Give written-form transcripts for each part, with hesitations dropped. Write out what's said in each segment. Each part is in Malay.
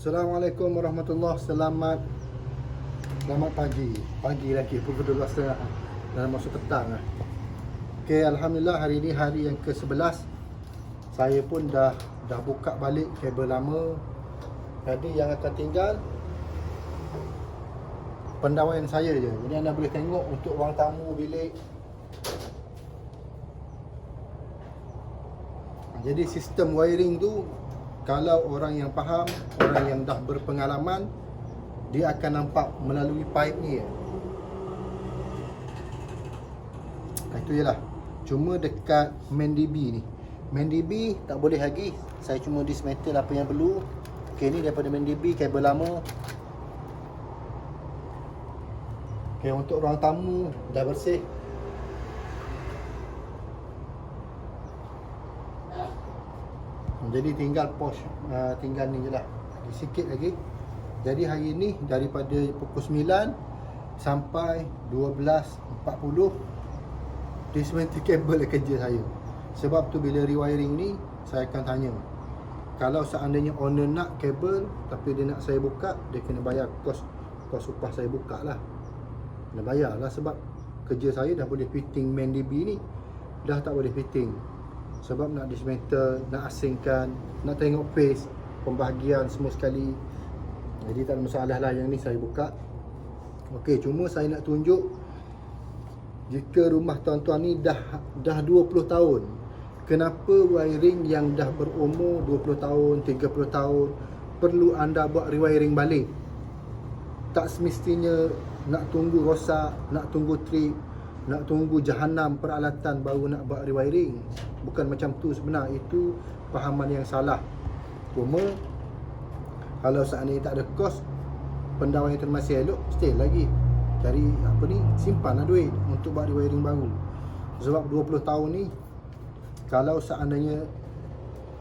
Assalamualaikum warahmatullahi. Selamat pagi. Pagi lagi pukul 12.30 dah masuk petang lah. Okey, alhamdulillah hari ini hari yang ke-11. Saya pun dah buka balik kabel lama. Jadi yang akan tinggal pendawaian saya je. Jadi anda boleh tengok untuk ruang tamu, bilik. Jadi sistem wiring tu, kalau orang yang faham, orang yang dah berpengalaman, dia akan nampak melalui pipe ni. Itu je lah. Cuma dekat main DB ni, main DB tak boleh lagi. Saya cuma dismantle apa yang perlu. Ok, ni daripada main DB, kabel lama. Ok, untuk ruang tamu dah bersih. Jadi tinggal posh, tinggal ni je lah, sikit lagi. Jadi hari ni daripada pukul 9 sampai 12.40 dismantle kabel kerja saya. Sebab tu bila rewiring ni saya akan tanya, kalau seandainya owner nak kabel tapi dia nak saya buka, dia kena bayar kos upah saya buka lah. Kena bayar lah, sebab kerja saya dah boleh fitting main DB ni, dah tak boleh fitting. Sebab nak dismantle, nak asingkan, nak tengok pace, pembahagian semua sekali. Jadi tak ada masalah lah, yang ni saya buka. Okey, cuma saya nak tunjuk, jika rumah tuan-tuan ni dah 20 tahun, kenapa wiring yang dah berumur 20 tahun, 30 tahun perlu anda buat rewiring balik? Tak semestinya nak tunggu rosak, nak tunggu trip, nak tunggu jahanam peralatan baru nak buat rewiring. Bukan macam tu sebenarnya, itu fahaman yang salah. Cuma kalau seandainya tak ada kos, pendawaian itu masih elok, stay lagi. Cari simpanlah duit untuk buat rewiring baru. Sebab 20 tahun ni, kalau seandainya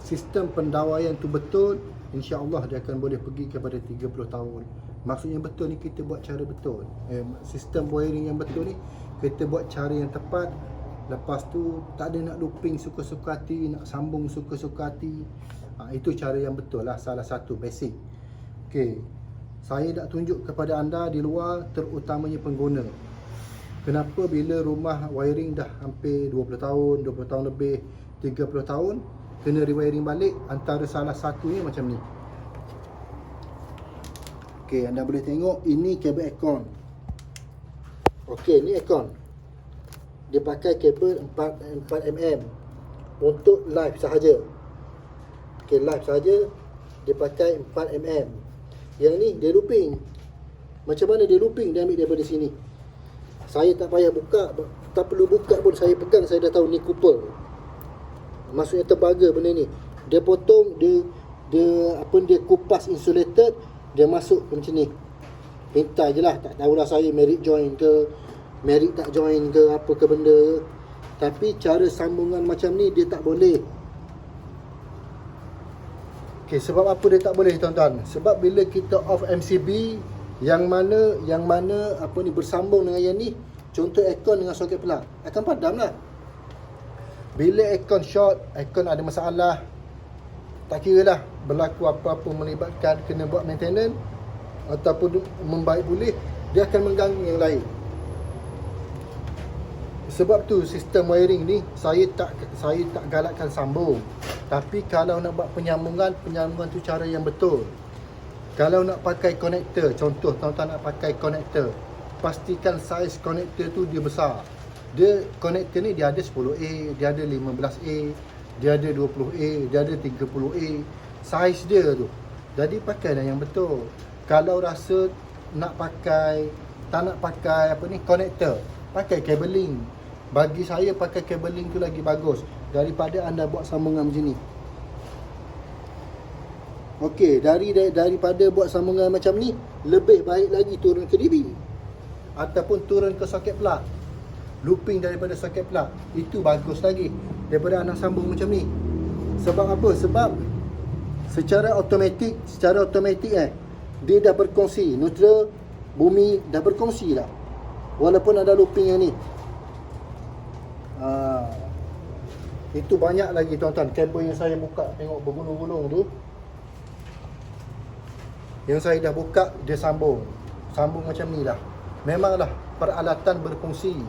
sistem pendawaian tu betul, insya-Allah dia akan boleh pergi kepada 30 tahun. Maksudnya betul ni, kita buat cara betul. Sistem wiring yang betul ni kita buat cara yang tepat. Lepas tu tak ada nak looping suka-suka hati, nak sambung suka-suka hati. Itu cara yang betul lah, salah satu basic. Okey, saya nak tunjuk kepada anda di luar, terutamanya pengguna, kenapa bila rumah wiring dah hampir 20 tahun, 20 tahun lebih, 30 tahun kena rewiring balik. Antara salah satunya macam ni. Okey, anda boleh tengok ini kabel aircon. Okey, ni aircon. Dia pakai kabel 4mm untuk live sahaja. Okey, live sahaja dia pakai 4mm. Yang ni dia looping. Macam mana dia looping? Dia ambil daripada sini. Saya tak payah buka, tak perlu buka pun, saya pegang saya dah tahu ni Cooper. Maksudnya tembaga benda ni. Dia potong, dia kupas insulated, dia masuk macam ni. Pintar je lah, tak tahulah saya merit join ke, merit tak join ke, apa ke benda. Tapi cara sambungan macam ni dia tak boleh. Okay, sebab apa dia tak boleh tuan-tuan? Sebab bila kita off MCB, yang mana bersambung dengan yang ni, contoh aircon dengan soket plug, akan padam lah. Bila aircon short, aircon ada masalah, tak kira lah berlaku apa-apa melibatkan kena buat maintenance ataupun membaik pulih, dia akan mengganggu yang lain. Sebab tu sistem wiring ni saya tak galakkan sambung. Tapi kalau nak buat penyambungan tu cara yang betul. Kalau nak pakai konektor, contoh tuan-tuan nak pakai konektor, pastikan saiz konektor tu dia besar. Dia konektor ni dia ada 10A, dia ada 15A, dia ada 20A, dia ada 30A. Saiz dia tu. Jadi pakailah yang betul. Kalau rasa tak nak pakai konektor, pakai cabling. Bagi saya pakai cabling tu lagi bagus daripada anda buat sambungan macam ni. Okey, daripada buat sambungan macam ni, lebih baik lagi turun ke DB ataupun turun ke soket plug. Looping daripada soket plug, itu bagus lagi daripada anda sambung macam ni. Sebab apa? Sebab secara automatik dia dah berkongsi, neutral, bumi dah berkongsi lah. Walaupun ada looping yang ni. Itu banyak lagi tuan-tuan kabel yang saya buka, tengok bergulung-gulung tu. Yang saya dah buka, dia sambung macam ni lah. Memanglah peralatan berfungsi.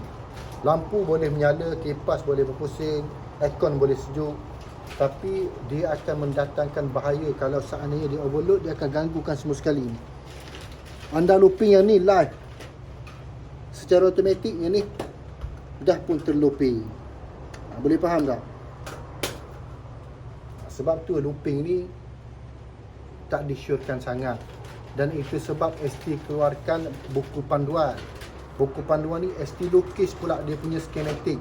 Lampu boleh menyala, kipas boleh berpusing, aircon boleh sejuk, tapi dia akan mendatangkan bahaya kalau seandainya dia overload. Dia akan ganggukan semua sekali. Anda looping yang ni live secara automatik, yang ni dah pun terlooping. Boleh faham tak? Sebab tu looping ni tak disyorkan sangat. Dan itu sebab ST keluarkan buku panduan. Buku panduan ni ST lukis pula dia punya skematik.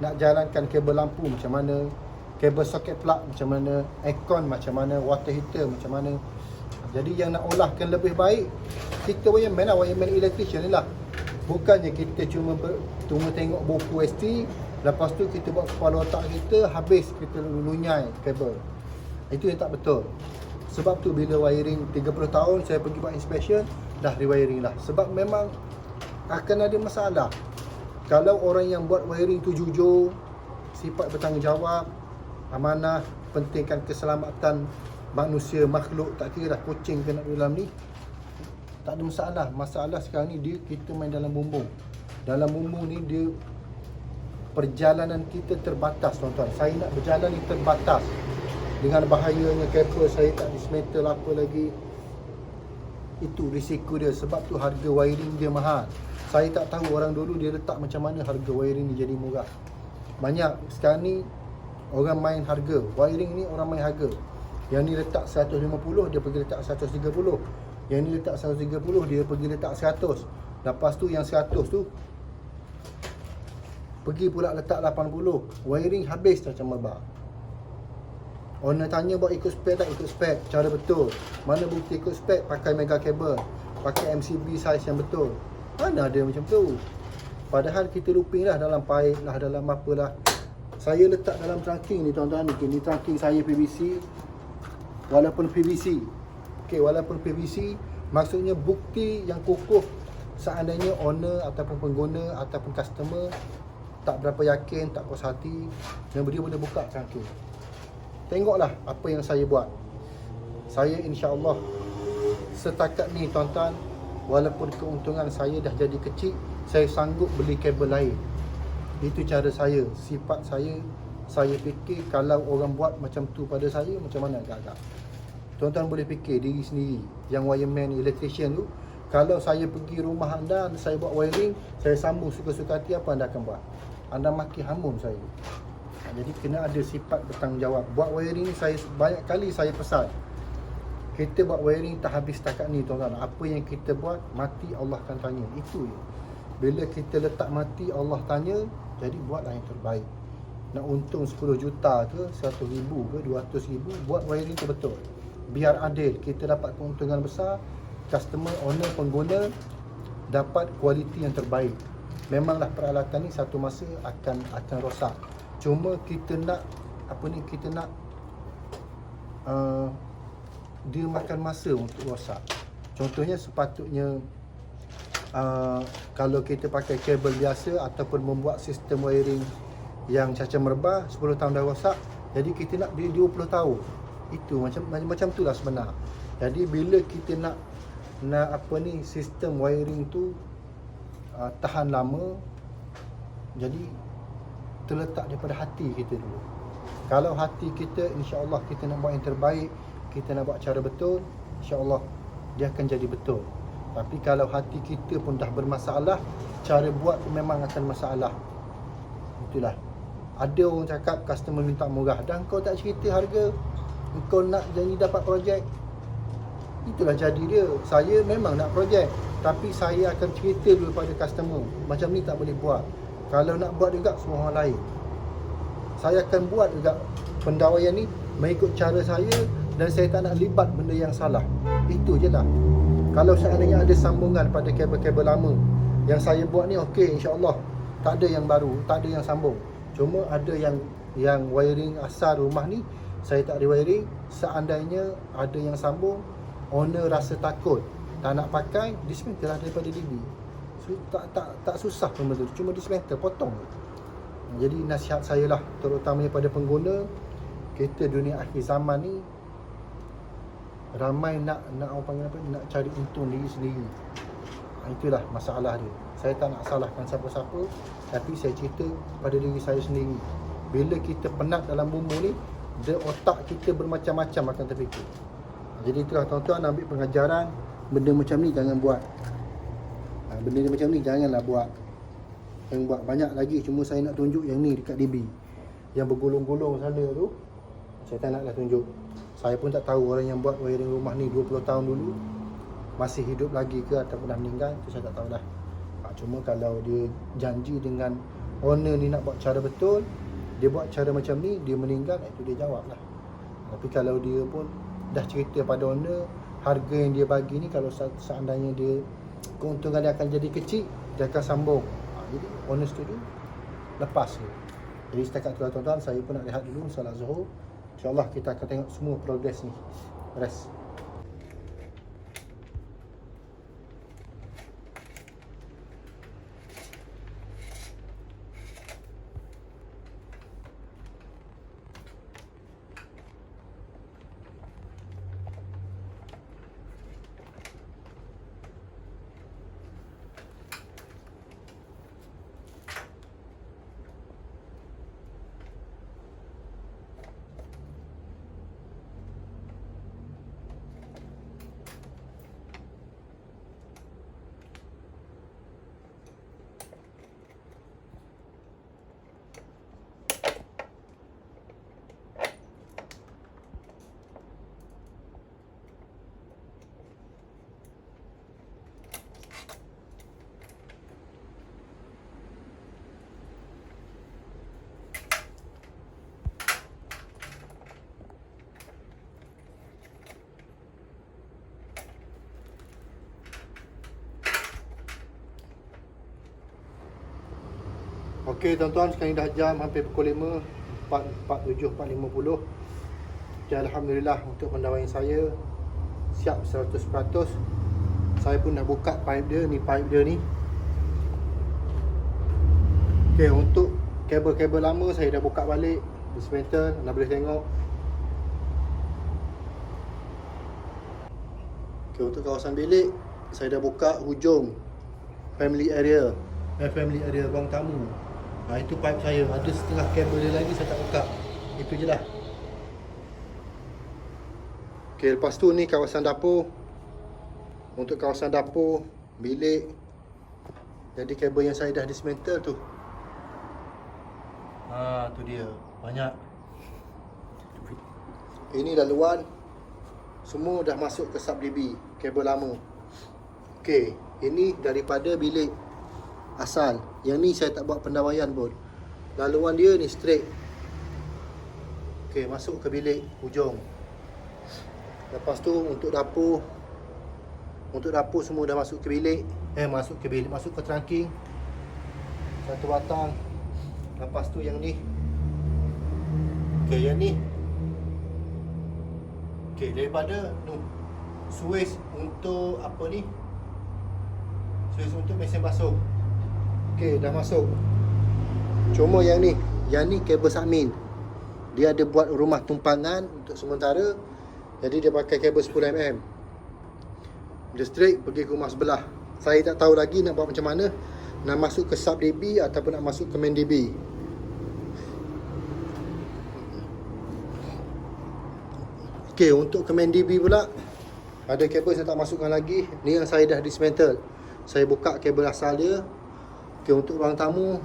Nak jalankan kabel lampu macam mana, kabel soket plug macam mana, aircon macam mana, water heater macam mana. Jadi yang nak olahkan lebih baik, kita wireman lah, wireman electrician ni lah. Bukannya kita cuma tengok buku ST, lepas tu kita buat kepala otak kita, habis kita lunyai kabel. Itu yang tak betul. Sebab tu bila wiring 30 tahun saya pergi buat inspection, dah rewiring lah. Sebab memang akan ada masalah. Kalau orang yang buat wiring tu jujur, sifat bertanggungjawab, amanah, pentingkan keselamatan manusia, makhluk, tak kira dah kucing ke nak dalam ni, tak ada masalah. Masalah sekarang ni kita main dalam bumbung. Dalam bumbung ni dia perjalanan kita terbatas, tuan-tuan. Saya nak berjalan ni terbatas. Dengan bahayanya kabel saya tak dismantle apa lagi. Itu risiko dia. Sebab tu harga wiring dia mahal. Saya tak tahu orang dulu dia letak macam mana harga wiring ni jadi murah. Banyak sekarang ni orang main harga. Wiring ni orang main harga. Yang ni letak 150, dia pergi letak 130. Yang ni letak 130, dia pergi letak 100. Lepas tu yang 100 tu pergi pula letak 80. Wiring habis macam merbak. Owner tanya buat ikut spek tak? Ikut spek, cara betul. Mana bukti ikut spek? Pakai mega kabel, pakai MCB size yang betul. Mana ada macam tu? Padahal kita looping lah dalam pipe lah, dalam apa lah. Saya letak dalam trunking ni, tuan-tuan. Ni trunking saya PVC. Walaupun PVC, walaupun PVC, maksudnya bukti yang kukuh. Seandainya owner ataupun pengguna ataupun customer tak berapa yakin, tak puas hati, dan dia boleh buka trunking. Tengoklah apa yang saya buat. Saya insya-Allah setakat ni, tuan-tuan, walaupun keuntungan saya dah jadi kecil, saya sanggup beli kabel lain. Itu cara saya, sifat saya. Saya fikir kalau orang buat macam tu pada saya, macam mana agak-agak. Tuan-tuan boleh fikir diri sendiri, yang wireman, electrician tu. Kalau saya pergi rumah anda, saya buat wiring, saya sambung suka-suka hati, apa anda akan buat? Anda maki hamun saya. Jadi kena ada sifat bertanggungjawab. Buat wiring ni, saya banyak kali saya pesan, kita buat wiring tak habis setakat ni, tuan-tuan. Apa yang kita buat, mati Allah akan tanya. Itu je. Bila kita letak mati, Allah tanya. Jadi buatlah yang terbaik. Nak untung 10 juta ke, 100 ribu ke, 200 ribu, buat wiring tu betul. Biar adil, kita dapat keuntungan besar, customer, owner, pengguna dapat kualiti yang terbaik. Memanglah peralatan ni satu masa akan rosak. Cuma kita nak kita nak dia makan masa untuk rosak. Contohnya sepatutnya kalau kita pakai kabel biasa ataupun membuat sistem wiring yang cacar merbah, 10 tahun dah rosak, jadi kita nak dia 20 tahun. Itu macam itulah sebenar. Jadi bila kita nak sistem wiring tu tahan lama, jadi terletak daripada hati kita dulu. Kalau hati kita, insya-Allah kita nak buat yang terbaik, kita nak buat cara betul, insya-Allah dia akan jadi betul. Tapi kalau hati kita pun dah bermasalah, cara buat memang akan masalah. Itulah. Ada orang cakap customer minta murah, dan kau tak cerita harga, kau nak jadi dapat projek. Itulah jadi dia. Saya memang nak projek, tapi saya akan cerita dulu pada customer, macam ni tak boleh buat. Kalau nak buat juga semua orang lain, saya akan buat juga pendawaian ni mengikut cara saya, dan saya tak nak libat benda yang salah. Itu je lah. Kalau seandainya ada sambungan pada kabel-kabel lama yang saya buat ni, okey, insya-Allah tak ada yang baru, tak ada yang sambung. Cuma ada yang wiring asal rumah ni saya tak rewiring. Seandainya ada yang sambung, owner rasa takut, tak nak pakai, dismantle lah daripada DB. So, tak susah pun betul, cuma dismantle, potong. Jadi nasihat saya lah, terutamanya pada pengguna, kita dunia akhir zaman ni ramai nak orang panggil apa, nak cari untung diri sendiri. Itulah masalah dia. Saya tak nak salahkan siapa-siapa, tapi saya cerita pada diri saya sendiri. Bila kita penat dalam bumbu ni, otak kita bermacam-macam akan terfikir. Jadi itulah tuan-tuan, ambil pengajaran, benda macam ni jangan buat. Benda macam ni janganlah buat. Yang buat banyak lagi, cuma saya nak tunjuk yang ni dekat DB. Yang bergolong-golong sana tu, saya tak naklah tunjuk. Saya pun tak tahu orang yang buat wiring rumah ni 20 tahun dulu masih hidup lagi ke ataupun dah meninggal, tu saya tak tahulah. Cuma kalau dia janji dengan owner ni nak buat cara betul, dia buat cara macam ni, dia meninggal, itu dia jawab lah. Tapi kalau dia pun dah cerita pada owner, harga yang dia bagi ni, kalau seandainya dia keuntungan dia akan jadi kecil, dia akan sambung. Jadi owner setuju, lepas je. Jadi setakat tu tuan-tuan, saya pun nak lihat dulu solat Zuhur. InsyaAllah kita akan tengok semua progress ni. Rest. Okey tuan-tuan, sekarang dah jam hampir pukul 5, 4.47, 4.50. Okay, Alhamdulillah untuk pendawaian saya siap 100%. Saya pun dah buka pipe dia ni, Okey, untuk kabel-kabel lama saya dah buka balik, dismantle, anda boleh tengok. Okey, untuk kawasan bilik saya dah buka hujung family area ruang tamu. Itu pipe saya, ada setengah kabel dia lagi saya tak buka. Itu je lah. Okey, lepas tu ni kawasan dapur. Untuk kawasan dapur, bilik, jadi kabel yang saya dah dismantle tu. Tu dia, banyak. Ini laluan semua dah masuk ke sub DB, kabel lama. Okey, ini daripada bilik asal. Yang ni saya tak buat pendawaian pun. Laluan dia ni straight. Okey, masuk ke bilik hujung. Lepas tu untuk dapur semua dah masuk ke bilik. Masuk ke trunking. Satu batang. Lepas tu yang ni. Okey, yang ni. Okey, daripada switch untuk apa ni? Switch untuk mesin basuh. Okey, dah masuk. Cuma yang ni kabel Sakmin. Dia ada buat rumah tumpangan untuk sementara. Jadi dia pakai kabel 10mm. Dia straight pergi ke rumah sebelah. Saya tak tahu lagi nak buat macam mana. Nak masuk ke sub DB ataupun nak masuk ke main DB. Okey, untuk ke main DB pula ada kabel saya tak masukkan lagi. Ni yang saya dah dismantle. Saya buka kabel asal dia. Okey, untuk ruang tamu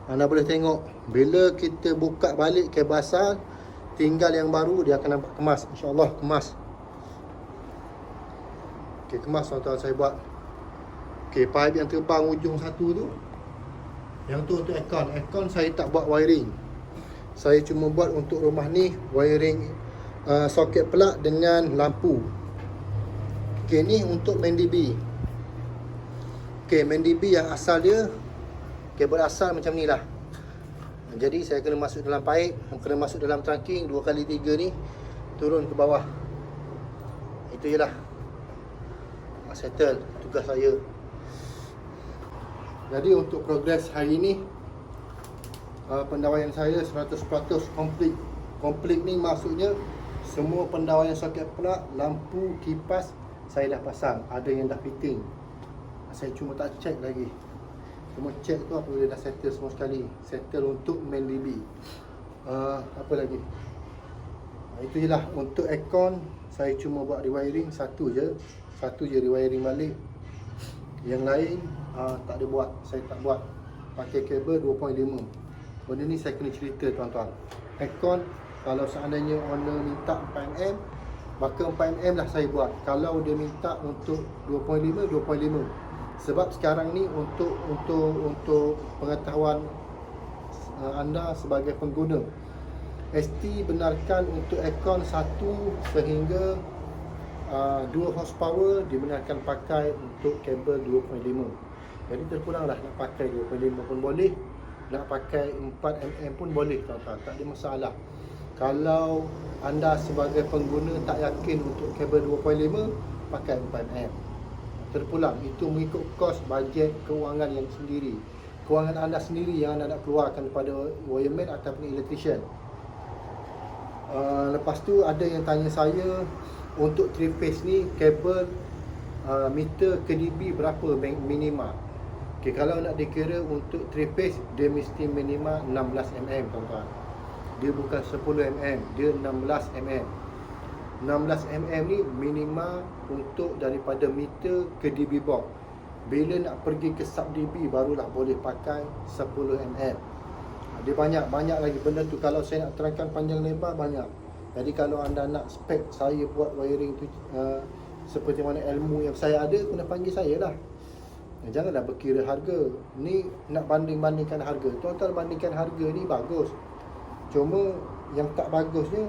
anda boleh tengok bila kita buka balik kabel asal, tinggal yang baru dia akan nampak kemas. InsyaAllah kemas. Okey, kemas tuan-tuan saya buat. Okey, pipe yang terbang ujung satu tu, yang tu untuk aircon saya tak buat wiring. Saya cuma buat untuk rumah ni wiring soket plug dengan lampu. Okey, ni untuk main DB. Okey, main DB yang asal dia, kabel asal macam ni lah. Jadi saya kena masuk dalam pipe, kena masuk dalam trunking 2x3 ni, turun ke bawah. Itu je lah. Settle tugas saya. Jadi untuk progres hari ni, pendawaian saya 100% complete. Complete ni maksudnya Semua pendawaian soket pula, lampu, kipas saya dah pasang, ada yang dah fitting. Saya cuma tak check lagi. Cuma check tu apabila dah settle semua sekali. Settle untuk main DB. Apa lagi? Itu je lah. Untuk aircon saya cuma buat rewiring satu je rewiring balik. Yang lain tak ada buat. Saya tak buat. Pakai kabel 2.5. Benda ni saya kena cerita tuan-tuan. Aircon kalau seandainya owner minta 4mm, maka 4mm lah saya buat. Kalau dia minta untuk 2.5, 2.5. Sebab sekarang ni untuk pengetahuan anda sebagai pengguna, ST benarkan untuk aircon 1 sehingga 2 horsepower dibenarkan pakai untuk kabel 2.5. Jadi terpulanglah nak pakai 2.5 pun boleh, nak pakai 4mm pun boleh tuan-tuan, tak ada masalah. Kalau anda sebagai pengguna tak yakin untuk kabel 2.5, pakai 4mm. Terpulang, itu mengikut kos, bajet, kewangan yang sendiri. Kewangan anda sendiri yang anda nak keluarkan kepada wireman ataupun electrician. Lepas tu ada yang tanya saya, untuk 3 phase ni kabel meter ke dB berapa minima? Okay, kalau nak dikira untuk 3 phase, dia mesti minima 16mm tuan-tuan. Dia bukan 10mm, dia 16mm. 16mm ni minima untuk daripada meter ke dB box. Bila nak pergi ke sub dB barulah boleh pakai 10mm. Dia banyak lagi benda tu. Kalau saya nak terangkan panjang lebar banyak. Jadi kalau anda nak spek saya buat wiring tu seperti mana ilmu yang saya ada, kena panggil saya lah. Janganlah berkira harga. Ni nak banding-bandingkan harga. Tuan-tuan bandingkan harga ni bagus. Cuma yang tak bagusnya,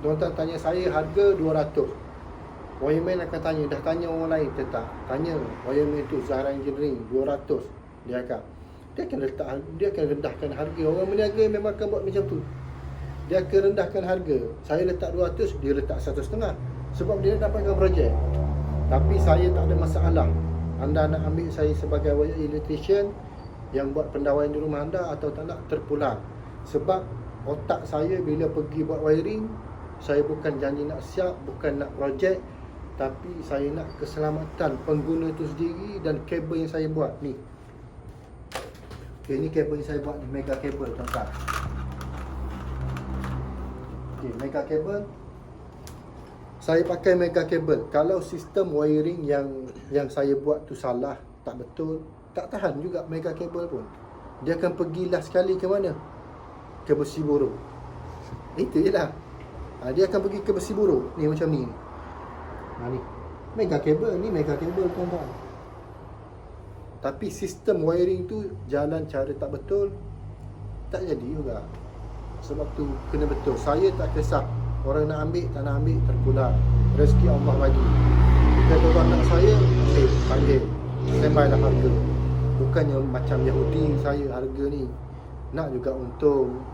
tuan-tuan tanya saya harga 200. Wireman akan tanya, dah tanya orang lain ke tak? Tanya wireman tu Zahra Engineering 200. Dia akan rendahkan harga. Orang meniaga memang akan buat macam tu. Dia akan rendahkan harga. Saya letak 200, dia letak 1.5. Sebab dia dapatkan projek. Tapi saya tak ada masalah. Anda nak ambil saya sebagai electrician yang buat pendawaian di rumah anda atau tak nak, terpulang. Sebab otak saya bila pergi buat wiring, saya bukan janji nak siap, bukan nak projek, tapi saya nak keselamatan pengguna itu sendiri dan kabel yang saya buat ni. Okay, ni kabel yang saya buat ni, mega kabel tuan-tuan. Okay, mega kabel. Saya pakai mega kabel. Kalau sistem wiring yang saya buat tu salah, tak betul, tak tahan juga mega kabel pun. Dia akan pergi last sekali ke mana? Ke besi buruh. Itu je lah. Dia akan pergi ke besi buruh. Ni macam ni. Ni mega kabel. Ni mega kabel tuan-tuan. Tapi sistem wiring tu jalan cara tak betul, tak jadi juga. Sebab tu kena betul. Saya tak kisah orang nak ambil, tak nak ambil, terpulang. Rezeki Allah bagi. Jika tuan-tuan nak saya, panggil. Standby lah harga. Bukannya macam Yahudi saya harga ni. Nak juga untung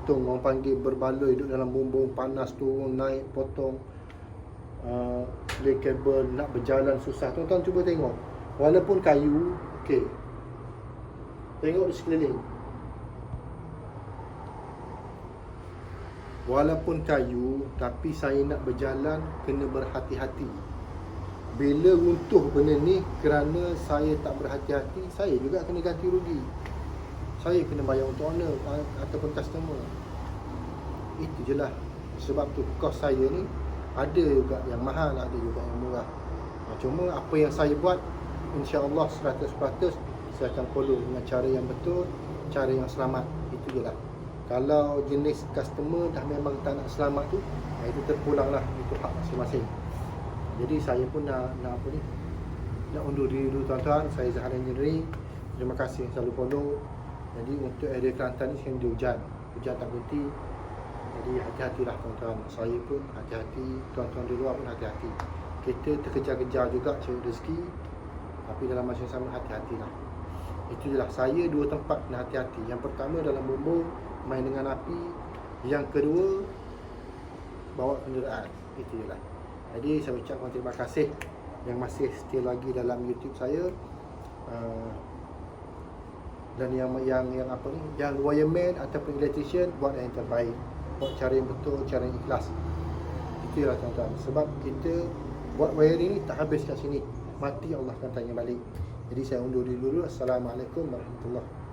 orang panggil berbaloi, duduk dalam bumbung panas, turun, naik, potong, lay kabel, nak berjalan susah. Tuan-tuan cuba tengok. Walaupun kayu, okey, tengok di sekeliling. Walaupun kayu, tapi saya nak berjalan, kena berhati-hati. Bila runtuh benda ni kerana saya tak berhati-hati, saya juga kena ganti rugi. Saya kena bayar untuk owner ataupun customer. Itu je lah. Sebab tu kos saya ni ada juga yang mahal, ada juga yang murah. Cuma apa yang saya buat, insya-Allah 100% saya akan follow dengan cara yang betul, cara yang selamat. Itu je lah. Kalau jenis customer dah memang tak nak selamat tu, itu terpulang lah. Itu hak masing-masing. Jadi saya pun nak undur diri dulu tuan-tuan. Saya Zahra Engineering. Terima kasih selalu follow. Jadi untuk area Kelantan ni sekarang dia hujan tak berhenti. Jadi hati-hatilah tuan-tuan. Saya pun hati-hati, tuan-tuan di luar pun hati-hati. Kita terkejar-kejar juga cari rezeki, tapi dalam masa yang sama hati-hatilah. Itu je lah. Saya dua tempat kena hati-hati. Yang pertama dalam bumbung, main dengan api. Yang kedua, bawa kenderaan. Itu je lah. Jadi saya ucapkan terima kasih yang masih setia lagi dalam YouTube saya. Dan yang apa ni, yang wireman ataupun electrician, buat yang terbaik, buat cara yang betul, cara yang ikhlas. Mestilah tuan-tuan. Sebab kita buat wiring ni tak habis kat sini. Mati Allah akan tanya balik. Jadi saya undur dulu. Assalamualaikum warahmatullahi